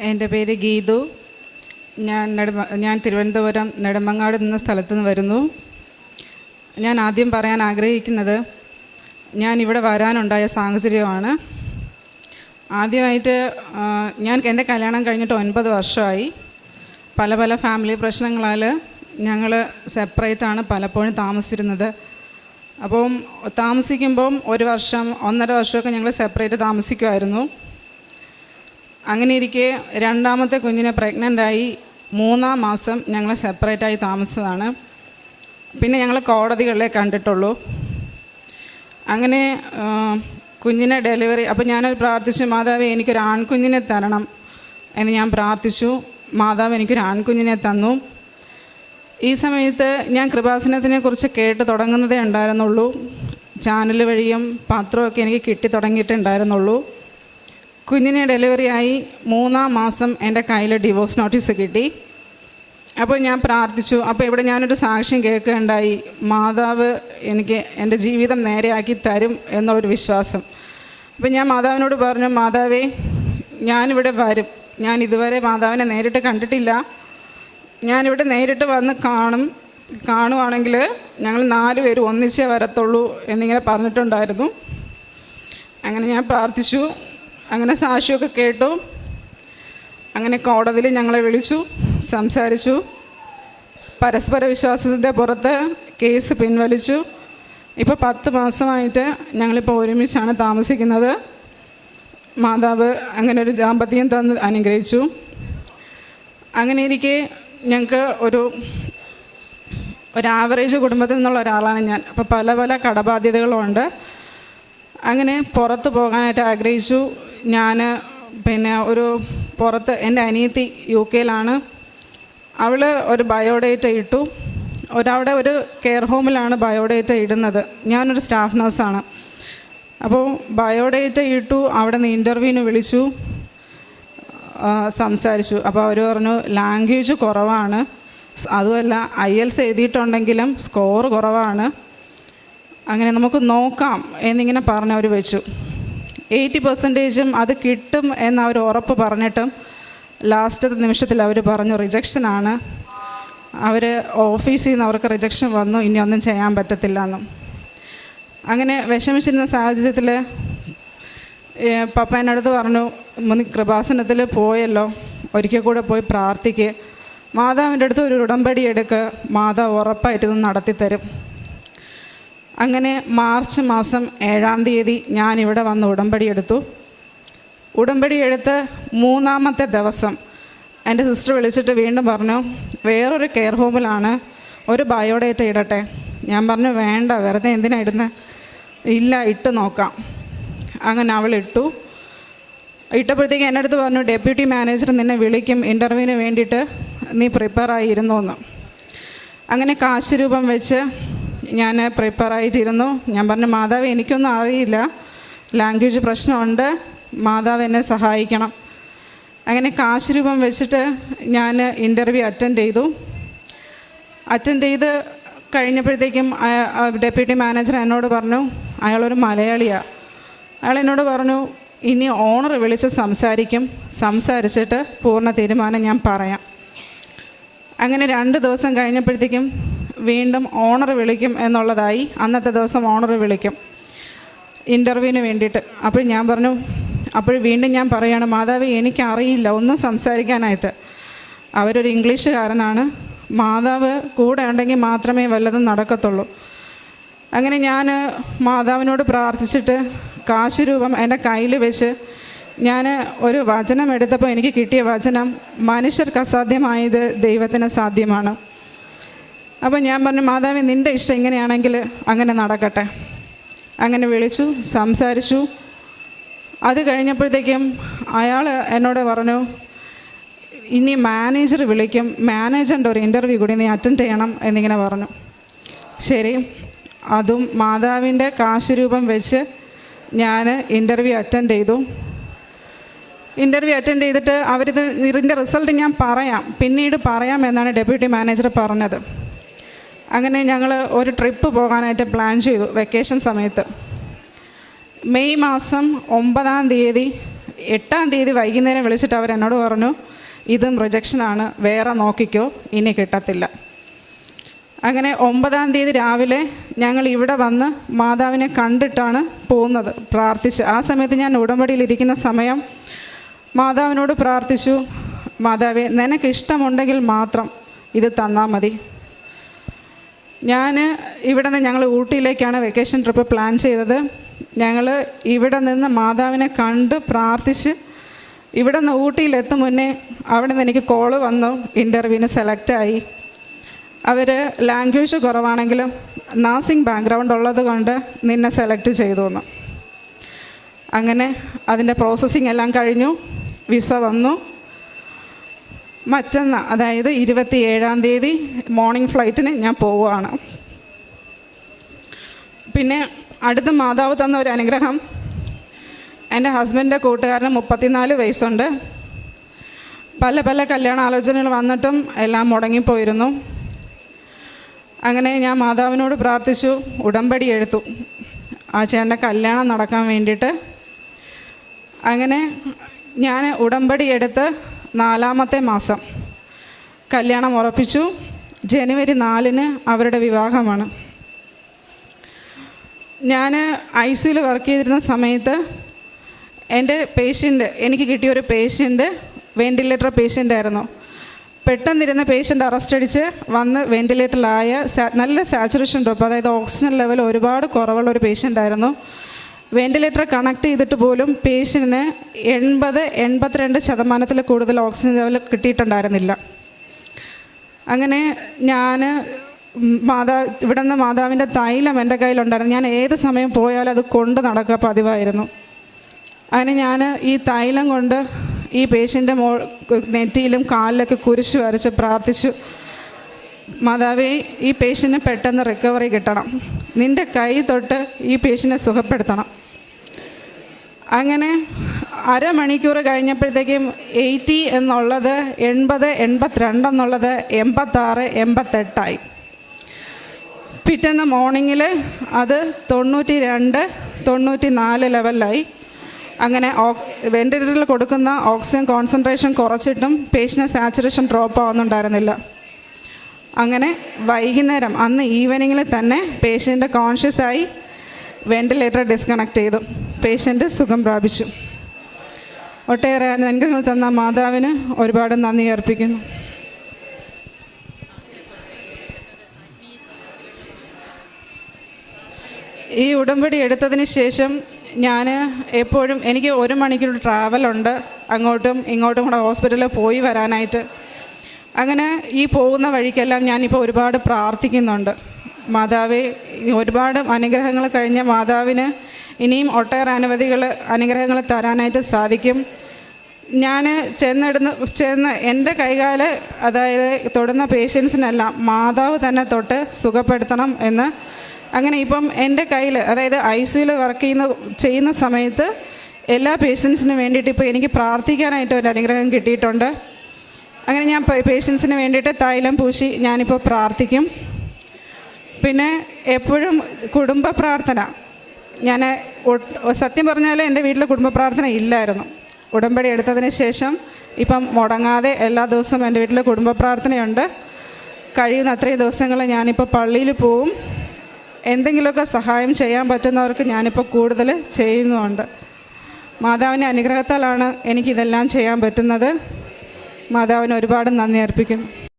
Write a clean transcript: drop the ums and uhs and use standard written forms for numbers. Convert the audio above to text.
എൻ്റെ പേര് ഗീതു. ഞാൻ തിരുവനന്തപുരം നെടുമങ്ങാട് എന്ന സ്ഥലത്ത് നിന്ന് വരുന്നു. ഞാൻ ആദ്യം പറയാൻ ആഗ്രഹിക്കുന്നത് ഞാൻ ഇവിടെ വരാനുണ്ടായ സാഹചര്യമാണ്. ആദ്യമായിട്ട് എൻ്റെ കല്യാണം കഴിഞ്ഞിട്ട് 9 വർഷമായി. പല ഫാമിലി പ്രശ്നങ്ങളാൽ ഞങ്ങൾ സെപ്പറേറ്റാണ് പലപ്പോഴും താമസിച്ചിരുന്നത്. അപ്പം താമസിക്കുമ്പം 1 വർഷം 1.5 വർഷമൊക്കെ ഞങ്ങൾ സെപ്പറേറ്റ് താമസിക്കുമായിരുന്നു. അങ്ങനെ ഇരിക്കെ രണ്ടാമത്തെ കുഞ്ഞിനെ പ്രഗ്നൻ്റായി 3-ാം മാസം ഞങ്ങൾ സെപ്പറേറ്റായി താമസിച്ചതാണ്. പിന്നെ ഞങ്ങൾ കോടതികളിലേ കണ്ടിട്ടുള്ളൂ. അങ്ങനെ കുഞ്ഞിനെ ഡെലിവറി അപ്പോൾ ഞാനത് പ്രാർത്ഥിച്ചു, മാതാവേ എനിക്കൊരു ആൺകുഞ്ഞിനെ തരണം എന്ന് ഞാൻ പ്രാർത്ഥിച്ചു. മാതാവ് എനിക്കൊരു ആൺകുഞ്ഞിനെ തന്നു. ഈ സമയത്ത് ഞാൻ കൃപാസനത്തിനെ കുറിച്ച് കേട്ട് തുടങ്ങുന്നതേ ഉണ്ടായിരുന്നുള്ളൂ. ചാനൽ വഴിയും പത്രമൊക്കെ എനിക്ക് കിട്ടി തുടങ്ങിയിട്ടുണ്ടായിരുന്നുള്ളൂ. കുഞ്ഞിനെ ഡെലിവറിയായി 3-ാം മാസം എൻ്റെ കയ്യിൽ ഡിവോഴ്സ് നോട്ടീസ് കിട്ടി. അപ്പോൾ ഞാൻ പ്രാർത്ഥിച്ചു. അപ്പോൾ ഇവിടെ ഞാനൊരു സാക്ഷ്യം കേൾക്കുകയുണ്ടായി, മാതാവ് എനിക്ക് എൻ്റെ ജീവിതം നേരെയാക്കി തരും എന്നുള്ളൊരു വിശ്വാസം. അപ്പോൾ ഞാൻ മാതാവിനോട് പറഞ്ഞു, മാതാവേ ഞാനിവിടെ വരും. ഞാൻ ഇതുവരെ മാതാവിനെ നേരിട്ട് കണ്ടിട്ടില്ല. ഞാനിവിടെ നേരിട്ട് വന്ന് കാണുവാണെങ്കിൽ ഞങ്ങൾ 4 പേരും ഒന്നിച്ചേ വരത്തുള്ളൂ എന്നിങ്ങനെ പറഞ്ഞിട്ടുണ്ടായിരുന്നു. അങ്ങനെ ഞാൻ പ്രാർത്ഥിച്ചു. അങ്ങനെ സാക്ഷിയൊക്കെ കേട്ടു. അങ്ങനെ കോടതിയിൽ ഞങ്ങളെ വിളിച്ചു, സംസാരിച്ചു. പരസ്പര വിശ്വാസത്തിൻ്റെ പുറത്ത് കേസ് പിൻവലിച്ചു. ഇപ്പോൾ 10 മാസമായിട്ട് ഞങ്ങളിപ്പോൾ ഒരുമിച്ചാണ് താമസിക്കുന്നത്. മാതാവ് അങ്ങനെ ഒരു ദാമ്പത്യം തന്ന് അനുഗ്രഹിച്ചു. അങ്ങനെ ഇരിക്കെ ഞങ്ങൾക്ക് ഒരു ആവറേജ് കുടുംബത്തിൽ നിന്നുള്ള ഒരാളാണ് ഞാൻ. അപ്പോൾ പല കടബാധ്യതകളുമുണ്ട്. അങ്ങനെ പുറത്ത് പോകാനായിട്ട് ആഗ്രഹിച്ചു. ഞാൻ ഒരു പുറത്ത് എൻ്റെ അനിയത്തി UK-യിലാണ്. അവൾ ഒരു ബയോഡേറ്റ ഇട്ടു. അവിടെ ഒരു കെയർ ഹോമിലാണ് ബയോഡേറ്റ ഇടുന്നത്. ഞാനൊരു സ്റ്റാഫ് നഴ്സാണ്. അപ്പോൾ ബയോഡേറ്റ ഇട്ടു. അവിടെ നിന്ന് ഇൻ്റർവ്യൂവിന് വിളിച്ചു, സംസാരിച്ചു. അപ്പോൾ അവർ പറഞ്ഞു ലാംഗ്വേജ് കുറവാണ്, അതുമല്ല IELTS എഴുതിയിട്ടുണ്ടെങ്കിലും സ്കോർ കുറവാണ്, അങ്ങനെ നമുക്ക് നോക്കാം എന്നിങ്ങനെ പറഞ്ഞ് അവർ വെച്ചു. 80% അത് കിട്ടും എന്നവർ ഉറപ്പ് പറഞ്ഞിട്ടും ലാസ്റ്റത്തെ നിമിഷത്തിൽ അവർ പറഞ്ഞു റിജക്ഷനാണ്. അവർ ഓഫീസിൽ നിന്ന് അവർക്ക് റിജക്ഷൻ വന്നു, ഇനി ഒന്നും ചെയ്യാൻ പറ്റത്തില്ല എന്നും. അങ്ങനെ വിഷമിച്ചിരുന്ന സാഹചര്യത്തിൽ പപ്പ എന്നടുത്ത് പറഞ്ഞു, കൃപാസനത്തിൽ പോയല്ലോ, ഒരിക്കൽ കൂടെ പോയി പ്രാർത്ഥിക്കുക, മാതാവിൻ്റെ അടുത്ത് ഒരു ഉടമ്പടി എടുക്കുക, മാതാവ് ഉറപ്പായിട്ട് ഇത് നടത്തിത്തരും. അങ്ങനെ മാർച്ച് മാസം 7-ാം തീയതി ഞാനിവിടെ വന്ന് ഉടമ്പടി എടുത്തു. ഉടമ്പടി എടുത്ത് 3-ാമത്തെ ദിവസം എൻ്റെ സിസ്റ്റർ വിളിച്ചിട്ട് വീണ്ടും പറഞ്ഞു, വേറൊരു കെയർ ഹോമിലാണ്, ഒരു ബയോഡേറ്റ ഇടട്ടെ. ഞാൻ പറഞ്ഞു വേണ്ട, വെറുതെ എന്തിനാ ഇടുന്നത്? ഇല്ല, ഇട്ട് നോക്കാം. അങ്ങനെ അവൾ ഇട്ടപ്പോഴത്തേക്ക് എൻ്റെ അടുത്ത് പറഞ്ഞു, ഡെപ്യൂട്ടി മാനേജർ നിന്നെ വിളിക്കും ഇൻ്റർവ്യൂവിന് വേണ്ടിയിട്ട്, നീ പ്രിപ്പയർ ആയിരുന്നു എന്ന്. അങ്ങനെ കാശ് രൂപം വെച്ച് ഞാൻ പ്രിപ്പയർ ആയിട്ടിരുന്നു. ഞാൻ പറഞ്ഞു, മാതാവ് എനിക്കൊന്നും അറിയില്ല, ലാംഗ്വേജ് പ്രശ്നമുണ്ട്, മാതാവ് എന്നെ സഹായിക്കണം. അങ്ങനെ കാശ് രൂപം വെച്ചിട്ട് ഞാൻ ഇൻ്റർവ്യൂ അറ്റൻഡ് ചെയ്ത് കഴിഞ്ഞപ്പോഴത്തേക്കും ഡെപ്യൂട്ടി മാനേജർ എന്നോട് പറഞ്ഞു, അയാളൊരു മലയാളിയാണ്. അയാൾ എന്നോട് പറഞ്ഞു, ഇനി ഓണർ വിളിച്ച് സംസാരിച്ചിട്ട് പൂർണ്ണ തീരുമാനം ഞാൻ പറയാം. അങ്ങനെ 2 ദിവസം കഴിഞ്ഞപ്പോഴത്തേക്കും വീണ്ടും ഓണർ വിളിക്കും എന്നുള്ളതായി. അന്നത്തെ ദിവസം ഓണർ വിളിക്കും ഇൻ്റർവ്യൂവിന് വേണ്ടിയിട്ട്. അപ്പോൾ ഞാൻ പറഞ്ഞു, അപ്പോൾ വീണ്ടും ഞാൻ പറയുകയാണ്, മാതാവ് എനിക്കറിയില്ല ഒന്നും സംസാരിക്കാനായിട്ട്. അവരൊരു ഇംഗ്ലീഷുകാരനാണ്, മാതാവ് കൂടെ ഉണ്ടെങ്കിൽ മാത്രമേ വല്ലതും നടക്കത്തുള്ളൂ. അങ്ങനെ ഞാൻ മാതാവിനോട് പ്രാർത്ഥിച്ചിട്ട് കാശ് രൂപം എൻ്റെ കയ്യിൽ വെച്ച് ഞാൻ ഒരു വചനം എടുത്തപ്പോൾ എനിക്ക് കിട്ടിയ വചനം, മനുഷ്യർക്ക് അസാധ്യമായത് ദൈവത്തിന് സാധ്യമാണ്. അപ്പോൾ ഞാൻ പറഞ്ഞു, മാതാവേ നിൻ്റെ ഇഷ്ടം ഇങ്ങനെയാണെങ്കിൽ അങ്ങനെ നടക്കട്ടെ. അങ്ങനെ വിളിച്ചു, സംസാരിച്ചു. അത് കഴിഞ്ഞപ്പോഴത്തേക്കും അയാൾ എന്നോട് പറഞ്ഞു, ഇനി മാനേജർ വിളിക്കും, മാനേജറിൻ്റെ ഒരു ഇൻ്റർവ്യൂ കൂടി നീ അറ്റൻഡ് ചെയ്യണം എന്നിങ്ങനെ പറഞ്ഞു. ശരി, അതും മാതാവിൻ്റെ കാശ് രൂപം വെച്ച് ഞാൻ ഇൻ്റർവ്യൂ അറ്റൻഡ് ചെയ്തിട്ട് ഇതിൻ്റെ റിസൾട്ട് ഞാൻ പിന്നീട് പറയാം എന്നാണ് ഡെപ്യൂട്ടി മാനേജർ പറഞ്ഞത്. അങ്ങനെ ഞങ്ങൾ ഒരു ട്രിപ്പ് പോകാനായിട്ട് പ്ലാൻ ചെയ്തു വെക്കേഷൻ സമയത്ത്. മെയ് മാസം 9-ാം തീയതി 8-ാം തീയതി വൈകുന്നേരം വിളിച്ചിട്ട് അവരെന്നോട് പറഞ്ഞു, ഇതും റിജക്ഷനാണ്, വേറെ നോക്കിക്കോ, ഇനി കിട്ടത്തില്ല. അങ്ങനെ 9-ാം തീയതി രാവിലെ ഞങ്ങൾ ഇവിടെ വന്ന് മാതാവിനെ കണ്ടിട്ടാണ് പോകുന്നത്, പ്രാർത്ഥിച്ച്. ആ സമയത്ത് ഞാൻ ഉടമ്പടിയിലിരിക്കുന്ന സമയം മാതാവിനോട് പ്രാർത്ഥിച്ചു, മാതാവേ, നിനക്കിഷ്ടമുണ്ടെങ്കിൽ മാത്രം ഇത് തന്നാൽ മതി. ഇവിടെ നിന്ന് ഞങ്ങൾ ഊട്ടിയിലേക്കാണ് വെക്കേഷൻ ട്രിപ്പ് പ്ലാൻ ചെയ്തത്. ഞങ്ങൾ ഇവിടെ നിന്ന് മാതാവിനെ കണ്ട് പ്രാർത്ഥിച്ച് ഇവിടെ നിന്ന് ഊട്ടിയിലെത്തും മുന്നേ അവിടെ നിന്ന് എനിക്ക് കോള് വന്നു, ഇൻ്റർവ്യൂവിന് സെലക്റ്റായി. അവർ ലാംഗ്വേജ് കുറവാണെങ്കിലും നഴ്സിംഗ് ബാക്ക്ഗ്രൗണ്ട് ഉള്ളത് കൊണ്ട് നിന്നെ സെലക്ട് ചെയ്തു എന്ന്. അങ്ങനെ അതിൻ്റെ പ്രോസസ്സിങ് എല്ലാം കഴിഞ്ഞു, വിസ വന്നു. മറ്റന്നാൾ, അതായത് 27-ാം തീയതി മോർണിംഗ് ഫ്ലൈറ്റിന് ഞാൻ പോവുകയാണ്. പിന്നെ അടുത്ത മാതാവ് തന്ന ഒരു അനുഗ്രഹം, എൻ്റെ ഹസ്ബൻഡിൻ്റെ കൂട്ടുകാരന് 34 വയസ്സുണ്ട്. പല കല്യാണ ആലോചനകൾ വന്നിട്ടും എല്ലാം മുടങ്ങിപ്പോയിരുന്നു. അങ്ങനെ ഞാൻ മാതാവിനോട് പ്രാർത്ഥിച്ചു, ഉടമ്പടി എടുത്തു ആ ചേട്ടൻ്റെ കല്യാണം നടക്കാൻ വേണ്ടിയിട്ട്. അങ്ങനെ ഞാൻ ഉടമ്പടി എടുത്ത് 4-ാമത്തെ മാസം കല്യാണം ഉറപ്പിച്ചു. ജനുവരി 4-ന് അവരുടെ വിവാഹമാണ്. ഞാൻ ICUയിൽ വർക്ക് ചെയ്തിരുന്ന സമയത്ത് എൻ്റെ എനിക്ക് കിട്ടിയൊരു പേഷ്യൻ്റ് വെൻറ്റിലേറ്റർ പേഷ്യൻ്റായിരുന്നു. പെട്ടെന്നിരുന്ന പേഷ്യൻ്റ് അറസ്റ്റ് അടിച്ച് വന്ന് വെൻറ്റിലേറ്ററിലായ നല്ല സാച്ചുറേഷൻ ഡ്രോപ്പ്, അതായത് ഓക്സിജൻ ലെവൽ ഒരുപാട് കുറവുള്ളൊരു പേഷ്യൻ്റായിരുന്നു. വെൻറ്റിലേറ്റർ കണക്ട് ചെയ്തിട്ട് പോലും പേഷ്യൻറ്റിന് 82% കൂടുതൽ ഓക്സിജൻ ലെവൽ കിട്ടിയിട്ടുണ്ടായിരുന്നില്ല. അങ്ങനെ ഞാൻ ഇവിടെ നിന്ന് മാതാവിൻ്റെ തൈലം എൻ്റെ കയ്യിലുണ്ടായിരുന്നു. ഞാൻ ഏത് സമയം പോയാലും അത് കൊണ്ട് നടക്കുക പതിവായിരുന്നു. അതിന് ഞാൻ ഈ തൈലം കൊണ്ട് ഈ പേഷ്യൻ്റെ നെറ്റിയിലും കാലിലൊക്കെ കുരിശ് വരച്ച് പ്രാർത്ഥിച്ചു, മാതാവേ, ഈ പേഷ്യന് പെട്ടെന്ന് റിക്കവറി കിട്ടണം, നിൻ്റെ കൈ തൊട്ട് ഈ പേഷ്യനെ സുഖപ്പെടുത്തണം. അങ്ങനെ അരമണിക്കൂർ കഴിഞ്ഞപ്പോഴത്തേക്കും 80 എന്നുള്ളത് 80, 82 എന്നുള്ളത് 86, 88 പിറ്റേന്ന് മോർണിംഗിൽ അത് 92, 94 ലെവലിലായി. അങ്ങനെ വെൻറ്റിലേറ്ററിൽ കൊടുക്കുന്ന ഓക്സിജൻ കോൺസെൻട്രേഷൻ കുറച്ചിട്ടും പേഷ്യൻ്റ് സാച്ചുറേഷൻ ഡ്രോപ്പ് ആവുന്നുണ്ടായിരുന്നില്ല. അങ്ങനെ വൈകുന്നേരം അന്ന് ഈവനിങ്ങിൽ തന്നെ പേഷ്യൻ്റ് കോൺഷ്യസ് ആയി വെൻറ്റിലേറ്റർ ഡിസ്കണക്ട് ചെയ്തു. പേഷ്യൻ്റ് സുഖം പ്രാപിച്ചു. ഒട്ടേറെ അനുഗ്രഹങ്ങൾ തന്ന മാതാവിന് ഒരുപാട് നന്ദി അർപ്പിക്കുന്നു. ഈ ഉടമ്പടി എടുത്തതിന് ശേഷം ഞാൻ എപ്പോഴും, എനിക്ക് 1 മണിക്കൂർ ട്രാവലുണ്ട് അങ്ങോട്ടും ഇങ്ങോട്ടും കൂടെ ഹോസ്പിറ്റലിൽ പോയി വരാനായിട്ട്. അങ്ങനെ ഈ പോകുന്ന വഴിക്കെല്ലാം ഞാനിപ്പോൾ ഒരുപാട് പ്രാർത്ഥിക്കുന്നുണ്ട്, മാതാവേ, ഒരുപാട് അനുഗ്രഹങ്ങൾ കഴിഞ്ഞ മാതാവിന് ഇനിയും ഒട്ടേറെ അനുഗ്രഹങ്ങൾ തരാനായിട്ട് സാധിക്കും. ഞാൻ ചെന്ന് എൻ്റെ കൈകാല്, അതായത് തൊടുന്ന പേഷ്യൻസിനെല്ലാം മാതാവ് തന്നെ തൊട്ട് സുഖപ്പെടുത്തണം എന്ന്. അങ്ങനെ ഇപ്പം എൻ്റെ കയ്യിൽ, അതായത് ICUയിൽ വർക്ക് ചെയ്യുന്ന സമയത്ത് എല്ലാ പേഷ്യൻസിനും വേണ്ടിയിട്ട് ഇപ്പോൾ എനിക്ക് പ്രാർത്ഥിക്കാനായിട്ട് ഒരു അനുഗ്രഹം കിട്ടിയിട്ടുണ്ട്. അങ്ങനെ ഞാൻ പേഷ്യൻസിന് വേണ്ടിയിട്ട് തൈലം പൂശി ഞാനിപ്പോൾ പ്രാർത്ഥിക്കും. പിന്നെ എപ്പോഴും കുടുംബ പ്രാർത്ഥന, ഞാൻ സത്യം പറഞ്ഞാൽ എൻ്റെ വീട്ടിൽ കുടുംബ പ്രാർത്ഥന ഇല്ലായിരുന്നു. ഉടമ്പടി എടുത്തതിന് ശേഷം ഇപ്പം മുടങ്ങാതെ എല്ലാ ദിവസവും എൻ്റെ വീട്ടിൽ കുടുംബ പ്രാർത്ഥനയുണ്ട്. കഴിയുന്ന അത്രയും ദിവസങ്ങൾ ഞാനിപ്പോൾ പള്ളിയിൽ പോവും. എന്തെങ്കിലുമൊക്കെ സഹായം ചെയ്യാൻ പറ്റുന്നവർക്ക് ഞാനിപ്പോൾ കൂടുതൽ ചെയ്യുന്നുമുണ്ട്. മാതാവിൻ്റെ അനുഗ്രഹത്താലാണ് എനിക്കിതെല്ലാം ചെയ്യാൻ പറ്റുന്നത്. മാതാവിന് ഒരുപാട് നന്ദി അർപ്പിക്കുന്നു.